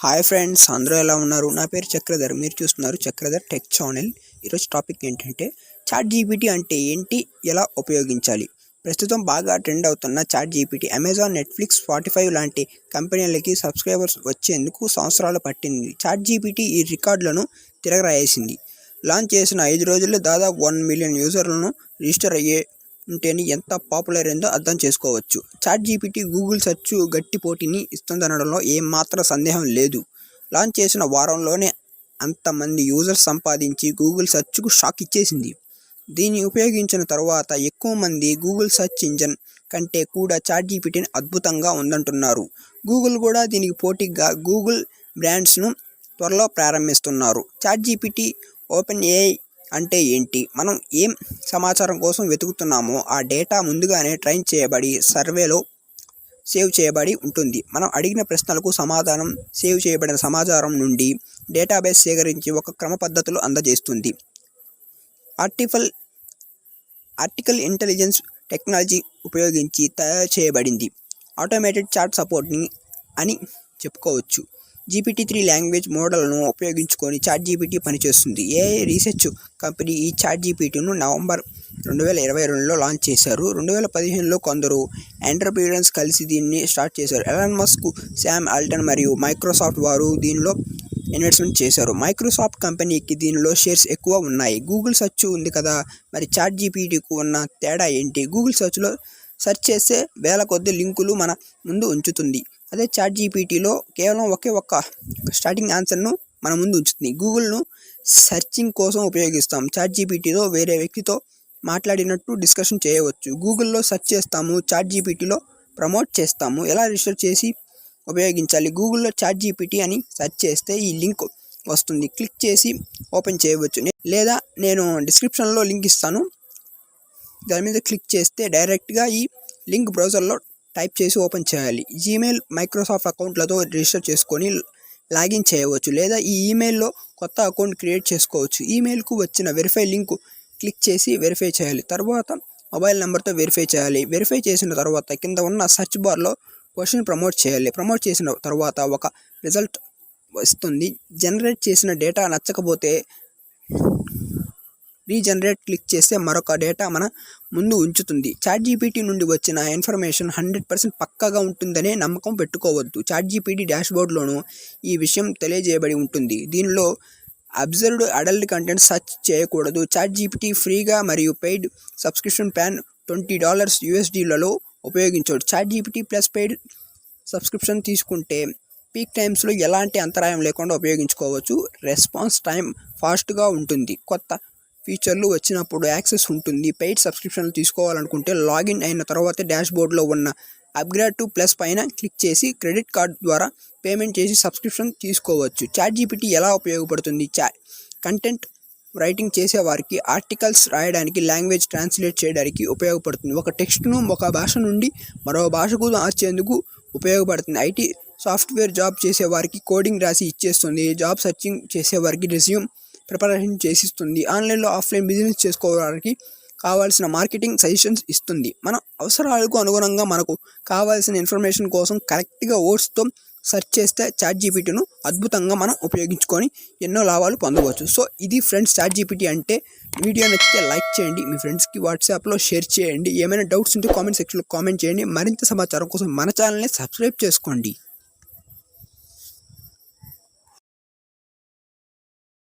Hi friends, అందరూ ఎలా ఉన్నారు? నా పేరు చక్రధర్. మీరు చూస్తున్నారు చక్రధర్ టెక్ ఛానల్. ఈరోజు టాపిక్ ఏంటంటే చాట్ జీపీటీ అంటే ఏంటి, ఎలా ఉపయోగించాలి. ప్రస్తుతం బాగా ట్రెండ్ అవుతున్న ChatGPT Amazon, Netflix, Spotify లాంటి కంపెనీలకి సబ్స్క్రైబర్స్ వచ్చేందుకు సంవత్సరాలు పట్టింది. చాట్ జీపీటీ ఈ రికార్డులను తిరగరాయేసింది. లాంచ్ చేసిన 5 రోజుల్లో దాదాపు 1 మిలియన్ యూజర్లను రిజిస్టర్ ఉంటేనే ఎంత పాపులర్ అయిందో అర్థం చేసుకోవచ్చు. చాట్ జీపీటీ గూగుల్ సెర్చ్ గట్టి పోటీని ఇస్తుందనడంలో ఏమాత్రం సందేహం లేదు. లాంచ్ చేసిన వారంలోనే అంతమంది యూజర్స్ సంపాదించి గూగుల్ సెర్చ్కు షాక్ ఇచ్చేసింది. దీన్ని ఉపయోగించిన తర్వాత ఎక్కువ మంది గూగుల్ సెర్చ్ ఇంజన్ కంటే కూడా చాట్ జీపీటీని అద్భుతంగా ఉందంటున్నారు. గూగుల్ కూడా దీనికి పోటీగా గూగుల్ బ్రాండ్స్ను త్వరలో ప్రారంభిస్తున్నారు. చాట్ జీపీటీ, ఓపెన్ ఏఐ అంటే ఏంటి? మనం ఏం సమాచారం కోసం వెతుకుతున్నామో ఆ డేటా ముందుగానే ట్రైన్ చేయబడి సర్వేలో సేవ్ చేయబడి ఉంటుంది. మనం అడిగిన ప్రశ్నలకు సమాధానం సేవ్ చేయబడిన సమాచారం నుండి డేటాబేస్ సేకరించి ఒక క్రమ పద్ధతిలో అందజేస్తుంది. ఆర్టిఫిషియల్ ఇంటెలిజెన్స్ టెక్నాలజీ ఉపయోగించి తయారు చేయబడింది. ఆటోమేటెడ్ చాట్ సపోర్ట్ని అని చెప్పుకోవచ్చు. GPT-3 లాంగ్వేజ్ మోడల్ను ఉపయోగించుకొని చాట్ జీపీటీ పనిచేస్తుంది. ఏఐ రీసెర్చ్ కంపెనీ ఈ చాట్ జీపీటీను నవంబర్ 2022లో లాంచ్ చేశారు. 2015లో కొందరు ఎంటర్‌ప్రెన్యూర్స్ కలిసి దీన్ని స్టార్ట్ చేశారు. ఎలాన్ మస్క్, శామ్ ఆల్టన్ మరియు మైక్రోసాఫ్ట్ వారు దీనిలో ఇన్వెస్ట్మెంట్ చేశారు. మైక్రోసాఫ్ట్ కంపెనీకి దీనిలో షేర్స్ ఎక్కువ ఉన్నాయి. గూగుల్ సెర్చ్ ఉంది కదా, మరి చాట్ జీపీటీకి ఉన్న తేడా ఏంటి? గూగుల్ సెర్చ్లో సెర్చ్ చేస్తే వేల కొద్ది లింకులు మన ముందు ఉంచుతుంది. అదే చాట్ జీపీటీలో కేవలం ఒకే ఒక్క స్టార్టింగ్ ఆన్సర్ను మన ముందు ఉంచుతుంది. గూగుల్ను సెర్చింగ్ కోసం ఉపయోగిస్తాం. చాట్ జీపీటీలో వేరే వ్యక్తితో మాట్లాడినట్టు డిస్కషన్ చేయవచ్చు. గూగుల్లో సెర్చ్ చేస్తాము, చాట్ జీపీటీలో ప్రమోట్ చేస్తాము. ఎలా రిజిస్టర్ చేసి ఉపయోగించాలి? గూగుల్లో చాట్ జీపీటీ అని సెర్చ్ చేస్తే ఈ లింక్ వస్తుంది. క్లిక్ చేసి ఓపెన్ చేయవచ్చు. లేదా నేను డిస్క్రిప్షన్లో లింక్ ఇస్తాను, దాని మీద క్లిక్ చేస్తే డైరెక్ట్గా ఈ లింక్ బ్రౌజర్లో టైప్ చేసి ఓపెన్ చేయాలి. జీమెయిల్, మైక్రోసాఫ్ట్ అకౌంట్లతో రిజిస్టర్ చేసుకొని లాగిన్ చేయవచ్చు. లేదా ఈ ఈమెయిల్లో కొత్త అకౌంట్ క్రియేట్ చేసుకోవచ్చు. ఈమెయిల్కు వచ్చిన వెరిఫై లింక్ క్లిక్ చేసి వెరిఫై చేయాలి. తర్వాత మొబైల్ నెంబర్తో వెరిఫై చేయాలి. వెరిఫై చేసిన తర్వాత కింద ఉన్న సెర్చ్ బార్లో క్వశ్చన్ ప్రమోట్ చేయాలి. ప్రమోట్ చేసిన తర్వాత ఒక రిజల్ట్ వస్తుంది. జనరేట్ చేసిన డేటా నచ్చకపోతే రీజనరేట్ క్లిక్ చేస్తే మరొక డేటా మన ముందు ఉంచుతుంది. చాట్ జీపీటీ నుండి వచ్చిన ఇన్ఫర్మేషన్ 100% పక్కాగా ఉంటుందనే నమ్మకం పెట్టుకోవద్దు. చాట్ జీపీటీ డాష్బోర్డ్లోనూ ఈ విషయం తెలియజేయబడి ఉంటుంది. దీనిలో అబ్జర్వ్డ్ అడల్ట్ కంటెంట్ సెర్చ్ చేయకూడదు. చాట్ జీపీటీ ఫ్రీగా మరియు పెయిడ్ సబ్స్క్రిప్షన్ ప్లాన్ $20 USDలలో ఉపయోగించవచ్చు. ChatGPT plus paid subscription తీసుకుంటే పీక్ టైమ్స్లో ఎలాంటి అంతరాయం లేకుండా ఉపయోగించుకోవచ్చు. రెస్పాన్స్ టైం ఫాస్ట్గా ఉంటుంది. కొత్త ఫీచర్లు వచ్చినప్పుడు యాక్సెస్ ఉంటుంది. పెయిడ్ సబ్స్క్రిప్షన్లు తీసుకోవాలనుకుంటే లాగిన్ అయిన తర్వాతే డాష్బోర్డ్లో ఉన్న అప్గ్రేడ్ టు ప్లస్ పైన క్లిక్ చేసి క్రెడిట్ కార్డ్ ద్వారా పేమెంట్ చేసి సబ్స్క్రిప్షన్ తీసుకోవచ్చు. చాట్ జీపీటీ ఎలా ఉపయోగపడుతుంది? కంటెంట్ రైటింగ్ చేసేవారికి, ఆర్టికల్స్ రాయడానికి, లాంగ్వేజ్ ట్రాన్స్లేట్ చేయడానికి ఉపయోగపడుతుంది. ఒక టెక్స్ట్ను ఒక భాష నుండి మరో భాషకు మార్చేందుకు ఉపయోగపడుతుంది. ఐటీ సాఫ్ట్వేర్ జాబ్ చేసేవారికి కోడింగ్ రాసి ఇచ్చేస్తుంది. జాబ్ సర్చింగ్ చేసేవారికి రెజ్యూమ్ ప్రిపరేషన్ చేసిస్తుంది. ఆన్లైన్లో ఆఫ్లైన్ బిజినెస్ చేసుకోవడానికి కావాల్సిన మార్కెటింగ్ సజెషన్స్ ఇస్తుంది. మన అవసరాలకు అనుగుణంగా మనకు కావాల్సిన ఇన్ఫర్మేషన్ కోసం కరెక్ట్గా వర్డ్స్తో సెర్చ్ చేస్తే చాట్ జీపీటీను అద్భుతంగా మనం ఉపయోగించుకొని ఎన్నో లాభాలు పొందవచ్చు. సో ఇది ఫ్రెండ్స్, చాట్ జీపీటీ అంటే. వీడియో నచ్చితే లైక్ చేయండి, మీ ఫ్రెండ్స్కి వాట్సాప్లో షేర్ చేయండి. ఏమైనా డౌట్స్ ఉంటే కామెంట్ సెక్షన్లో కామెంట్ చేయండి. మరింత సమాచారం కోసం మన ఛానల్ని సబ్స్క్రైబ్ చేసుకోండి.